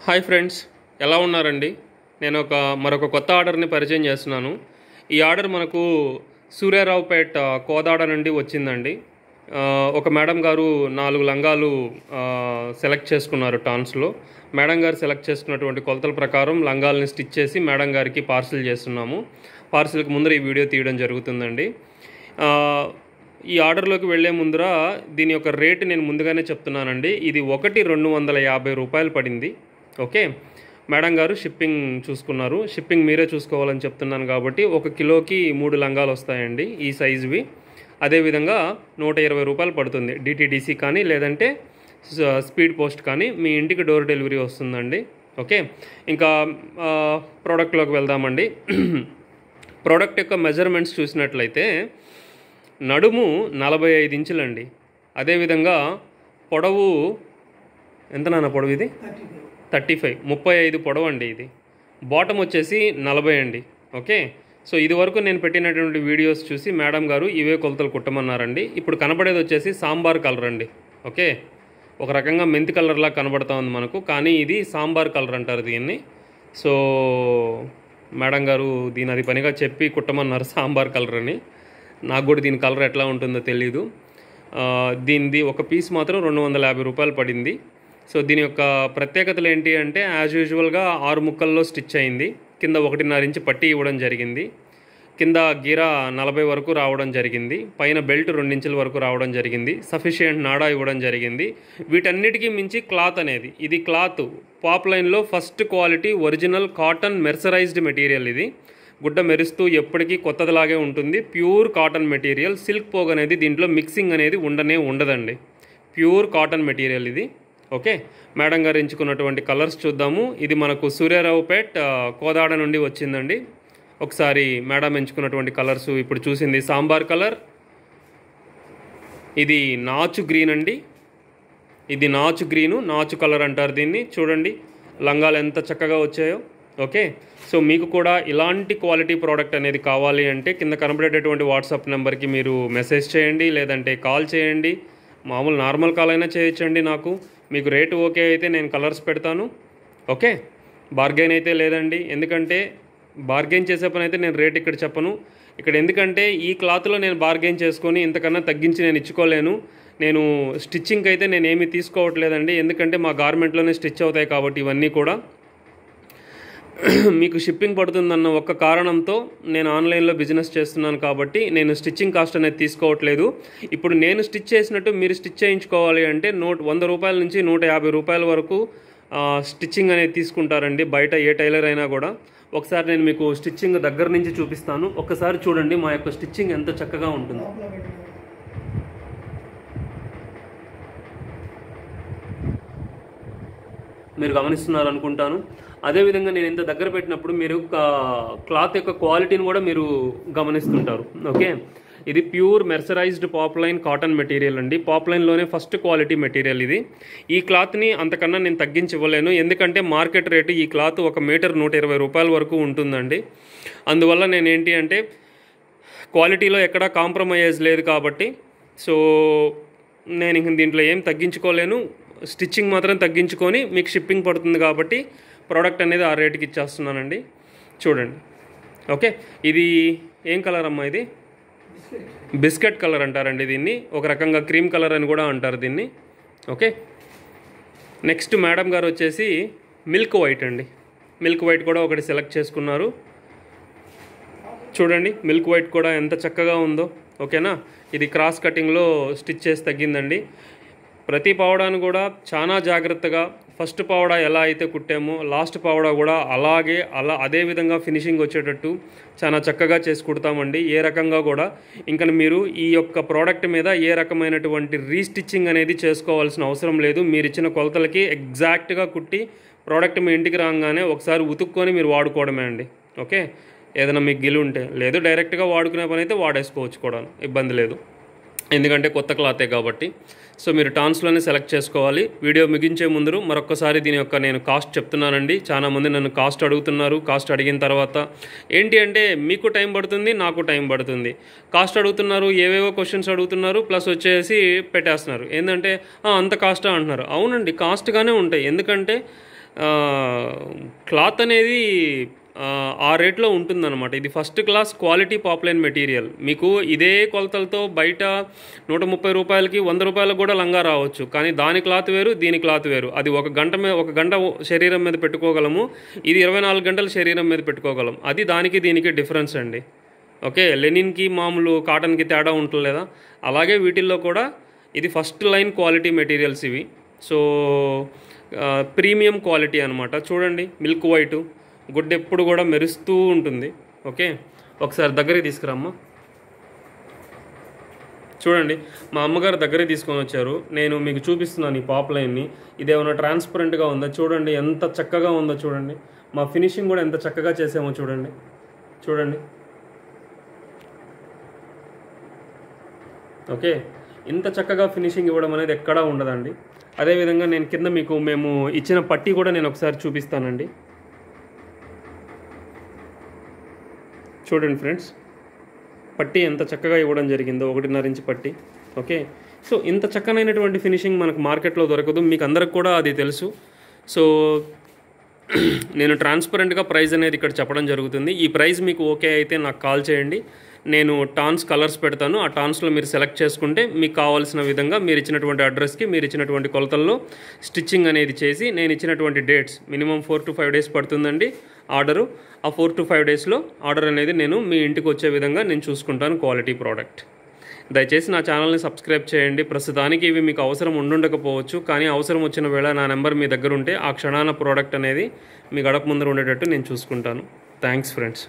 Hi friends, ఎలా ఉన్నారండి? నేను మరొక కొత్త ఆర్డర్ని పరిచయం చేస్తున్నాను. ఈ ఆర్డర్ మనకు సూర్యారావుపేట కోదాడ నుండి వచ్చిందండి. ఒక మేడం గారు 4 లంగాలు సెలెక్ట్ చేసుకున్నారు టాన్స్లో. మేడం గారు సెలెక్ట్ చేసుకున్నటువంటి కొలతల ప్రకారం లంగాలని స్టిచ్ చేసి మేడం గారికి పార్సిల్ చేస్తున్నాము. పార్సిల్కి ముందర ఈ వీడియో తీయడం జరుగుతుందండి. ఈ ఆర్డర్లోకి వెళ్లే ముందర దీని యొక్క రేటు నేను ముందుగానే చెప్తున్నానండి. ఇది 250 రూపాయలు పడింది. ఓకే, మేడం గారు షిప్పింగ్ చూసుకున్నారు. షిప్పింగ్ మీరే చూసుకోవాలని చెప్తున్నాను కాబట్టి 1 కిలోకి 3 లంగాలు వస్తాయండి ఈ సైజువి. అదేవిధంగా 120 రూపాయలు పడుతుంది. డిటీడీసీ కానీ లేదంటే స్పీడ్ పోస్ట్ కానీ మీ ఇంటికి డోర్ డెలివరీ వస్తుందండి. ఓకే, ఇంకా ప్రోడక్ట్లోకి వెళ్దామండి. ప్రోడక్ట్ యొక్క మెజర్మెంట్స్ చూసినట్లయితే నడుము 45 ఇంచులండి. అదేవిధంగా పొడవు ఎంత నాన్న? పొడవు ఇది 35 పొడవు అండి. ఇది బాటమ్ వచ్చేసి 40 అండి. ఓకే, సో ఇది వరకు నేను పెట్టినటువంటి వీడియోస్ చూసి మేడం గారు ఇవే కొలతలు కుట్టమన్నారండి. ఇప్పుడు కనబడేది వచ్చేసి సాంబార్ కలర్ అండి. ఓకే, ఒక రకంగా మెంతి కలర్లా కనబడతా ఉంది మనకు, కానీ ఇది సాంబార్ కలర్ అంటారు దీన్ని. సో మేడం గారు దీని అది పనిగా చెప్పి కుట్టమన్నారు సాంబార్ కలర్ అని. నాకు కూడా దీని కలర్ ఎట్లా ఉంటుందో తెలీదు. దీనిది ఒక పీస్ మాత్రం 250 రూపాయలు పడింది. సో దీని యొక్క ప్రత్యేకతలు ఏంటి అంటే, యాజ్ యూజువల్గా 6 ముక్కల్లో స్టిచ్ అయింది. కింద 1.5 ఇంచు పట్టీ ఇవ్వడం జరిగింది. కింద గీరా 40 వరకు రావడం జరిగింది. పైన బెల్ట్ 2 ఇంచుల వరకు రావడం జరిగింది. సఫిషియంట్ నాడా ఇవ్వడం జరిగింది. వీటన్నిటికీ మించి క్లాత్ అనేది, ఇది క్లాత్ పాప్ లైన్లో first quality original cotton mercerised material. ఇది గుడ్డ మెరుస్తూ ఎప్పటికీ కొత్తదిలాగే ఉంటుంది. Pure cotton material. Silk Pogue అనేది దీంట్లో మిక్సింగ్ అనేది ఉండదండి. ప్యూర్ కాటన్ మెటీరియల్ ఇది. ఓకే, మేడం గారు ఎంచుకున్నటువంటి కలర్స్ చూద్దాము. ఇది మనకు సూర్యారావుపేట్ కోదాడ నుండి వచ్చిందండి. ఒకసారి మేడం ఎంచుకున్నటువంటి కలర్స్ ఇప్పుడు చూసింది సాంబార్ కలర్, ఇది నాచు గ్రీన్ అండి. ఇది నాచు గ్రీను, నాచు కలర్ అంటారు దీన్ని. చూడండి లంగాలు ఎంత చక్కగా వచ్చాయో. ఓకే, సో మీకు కూడా ఇలాంటి క్వాలిటీ ప్రోడక్ట్ అనేది కావాలి అంటే కింద కనబడేటటువంటి వాట్సాప్ నెంబర్కి మీరు మెసేజ్ చేయండి, లేదంటే కాల్ చేయండి. మామూలు నార్మల్ కాల్ అయినా చేయొచ్చండి. నాకు మీకు రేటు ఓకే అయితే నేను కలర్స్ పెడతాను. ఓకే, బార్గెన్ అయితే లేదండి. ఎందుకంటే బార్గెన్ చేసే పని అయితే నేను రేట్ ఇక్కడ చెప్పను. ఇక్కడ ఎందుకంటే ఈ క్లాత్లో నేను బార్గెన్ చేసుకొని ఇంతకన్నా తగ్గించి నేను ఇచ్చుకోలేను. నేను స్టిచ్చింగ్కి అయితే నేను ఏమీ తీసుకోవట్లేదండి. ఎందుకంటే మా గార్మెంట్లోనే స్టిచ్ అవుతాయి కాబట్టి ఇవన్నీ కూడా. మీకు షిప్పింగ్ పడుతుందన్న ఒక్క కారణంతో నేను ఆన్లైన్లో బిజినెస్ చేస్తున్నాను కాబట్టి నేను స్టిచ్చింగ్ కాస్ట్ అనేది తీసుకోవట్లేదు. ఇప్పుడు నేను స్టిచ్ చేసినట్టు మీరు స్టిచ్ చేయించుకోవాలి అంటే 100 రూపాయల నుంచి 150 రూపాయల వరకు స్టిచ్చింగ్ అనేది తీసుకుంటారండి బయట ఏ టైలర్ అయినా కూడా. ఒకసారి నేను మీకు స్టిచ్చింగ్ దగ్గర నుంచి చూపిస్తాను. ఒక్కసారి చూడండి మా యొక్క స్టిచ్చింగ్ ఎంత చక్కగా ఉంటుందో. మీరు గమనిస్తున్నారు అనుకుంటాను. అదేవిధంగా నేను ఇంత దగ్గర పెట్టినప్పుడు మీరు క్లాత్ యొక్క క్వాలిటీని కూడా మీరు గమనిస్తుంటారు. ఓకే, ఇది pure mercerised pop line cotton material అండి. పాప్ లైన్లోనే ఫస్ట్ క్వాలిటీ మెటీరియల్ ఇది. ఈ క్లాత్ని అంతకన్నా నేను తగ్గించి ఇవ్వలేను. ఎందుకంటే మార్కెట్ రేటు ఈ క్లాత్ 1 మీటర్ 120 రూపాయల వరకు ఉంటుందండి. అందువల్ల నేను ఏంటి అంటే క్వాలిటీలో ఎక్కడా కాంప్రమైజ్ లేదు కాబట్టి సో నేను ఇంక దీంట్లో ఏం తగ్గించుకోలేను. స్టిచ్చింగ్ మాత్రం తగ్గించుకొని మీకు షిప్పింగ్ పడుతుంది కాబట్టి ప్రోడక్ట్ అనేది ఆ రేటుకి ఇచ్చేస్తున్నానండి. చూడండి. ఓకే, ఇది ఏం కలర్ అమ్మా? ఇది బిస్కెట్ కలర్ అంటారండి దీన్ని. ఒక రకంగా క్రీమ్ కలర్ అని కూడా అంటారు దీన్ని. ఓకే, నెక్స్ట్ మేడం గారు వచ్చేసి మిల్క్ వైట్ అండి. మిల్క్ వైట్ కూడా ఒకటి సెలెక్ట్ చేసుకున్నారు. చూడండి మిల్క్ వైట్ కూడా ఎంత చక్కగా ఉందో. ఓకేనా, ఇది క్రాస్ కటింగ్లో స్టిచ్ చేసి తగ్గిందండి. ప్రతి పావడాను కూడా చాలా జాగ్రత్తగా ఫస్ట్ పావడా ఎలా అయితే కుట్టామో లాస్ట్ పావడా కూడా అదే విధంగా ఫినిషింగ్ వచ్చేటట్టు చాలా చక్కగా చేసి కుడతామండి. ఏ రకంగా కూడా ఇంకా మీరు ఈ యొక్క ప్రోడక్ట్ మీద ఏ రకమైనటువంటి రీస్టిచ్చింగ్ అనేది చేసుకోవాల్సిన అవసరం లేదు. మీరు ఇచ్చిన కొలతలకి ఎగ్జాక్ట్గా కుట్టి ప్రోడక్ట్ మీ ఇంటికి రాగానే ఒకసారి ఉతుక్కొని మీరు వాడుకోవడమే అండి. ఓకే, ఏదైనా మీకు గిలు ఉంటే లేదు డైరెక్ట్గా వాడుకునే పని అయితే వాడేసుకోవచ్చు కూడా, ఇబ్బంది లేదు. ఎందుకంటే కొత్త క్లాతే కాబట్టి. సో మీరు టాన్స్లోనే సెలెక్ట్ చేసుకోవాలి. వీడియో ముగించే ముందు మరొకసారి దీని యొక్క నేను కాస్ట్ చెప్తున్నానండి. చాలామంది నన్ను కాస్ట్ అడుగుతున్నారు. కాస్ట్ అడిగిన తర్వాత ఏంటి అంటే మీకు టైం పడుతుంది, నాకు టైం పడుతుంది. కాస్ట్ అడుగుతున్నారు, ఏవేవో క్వశ్చన్స్ అడుగుతున్నారు, ప్లస్ వచ్చేసి పెట్టేస్తున్నారు. ఏంటంటే అంత కాస్టా అంటున్నారు. అవునండి, కాస్ట్గానే ఉంటాయి. ఎందుకంటే క్లాత్ అనేది ఆ రేట్లో ఉంటుందన్నమాట. ఇది first class quality poplin material. మీకు ఇదే కొలతలతో బయట 130 రూపాయలకి 100 రూపాయలకు కూడా లంగా రావచ్చు. కానీ దాని క్లాత్ వేరు, దీని క్లాత్ వేరు. అది ఒక గంట శరీరం మీద పెట్టుకోగలము, ఇది 24 గంటల శరీరం మీద పెట్టుకోగలం. అది దానికి దీనికి డిఫరెన్స్ అండి. ఓకే, లెనిన్కి మామూలు కాటన్కి తేడా ఉంటుంది లేదా, అలాగే వీటిల్లో కూడా ఇది ఫస్ట్ లైన్ క్వాలిటీ మెటీరియల్స్ ఇవి. సో ప్రీమియం క్వాలిటీ అనమాట. చూడండి, మిల్క్ వైట్, గుడ్డ ఎప్పుడు కూడా మెరుస్తూ ఉంటుంది. ఓకే, ఒకసారి దగ్గరికి తీసుకురామ్మా. చూడండి, మా అమ్మగారు దగ్గరికి తీసుకొని వచ్చారు. నేను మీకు చూపిస్తున్నాను ఈ పాప్లైన్ని. ఇదేమన్నా ట్రాన్స్పరెంట్గా ఉందా? చూడండి ఎంత చక్కగా ఉందో చూడండి. మా ఫినిషింగ్ కూడా ఎంత చక్కగా చేసామో చూడండి. చూడండి, ఓకే, ఇంత చక్కగా ఫినిషింగ్ ఇవ్వడం అనేది ఎక్కడా ఉండదండి. అదేవిధంగా నేను కింద మీకు మేము ఇచ్చిన పట్టీ కూడా నేను ఒకసారి చూపిస్తానండి. చూడండి ఫ్రెండ్స్, పట్టీ ఎంత చక్కగా ఇవ్వడం జరిగిందో, 1.5 ఇంచ్ పట్టీ. ఓకే, సో ఇంత చక్కనైనటువంటి ఫినిషింగ్ మనకు మార్కెట్లో దొరకదు, మీకు అందరికి కూడా అది తెలుసు. సో నేను ట్రాన్స్పరెంట్గా ప్రైస్ అనేది ఇక్కడ చెప్పడం జరుగుతుంది. ఈ ప్రైస్ మీకు ఓకే అయితే నాకు కాల్ చేయండి. నేను టాన్స్ కలర్స్ పెడతాను. ఆ టాన్స్లో మీరు సెలెక్ట్ చేసుకుంటే మీకు కావాల్సిన విధంగా మీరు ఇచ్చినటువంటి అడ్రస్కి, మీరు ఇచ్చినటువంటి కొలతల్లో స్టిచ్చింగ్ అనేది చేసి, నేను ఇచ్చినటువంటి డేట్స్ మినిమం 4 to 5 డేస్ పడుతుందండి ఆర్డరు. ఆ 4 to 5 డేస్లో ఆర్డర్ అనేది నేను మీ ఇంటికి వచ్చే విధంగా నేను చూసుకుంటాను క్వాలిటీ ప్రోడక్ట్. దయచేసి నా ఛానల్ని సబ్స్క్రైబ్ చేయండి. ప్రస్తుతానికి ఇవి మీకు అవసరం ఉండుండకపోవచ్చు, కానీ అవసరం వచ్చిన వేళ నా నెంబర్ మీ దగ్గర ఉంటే ఆ క్షణాన ప్రోడక్ట్ అనేది మీ గడప ముందర ఉండేటట్టు నేను చూసుకుంటాను. Thanks friends.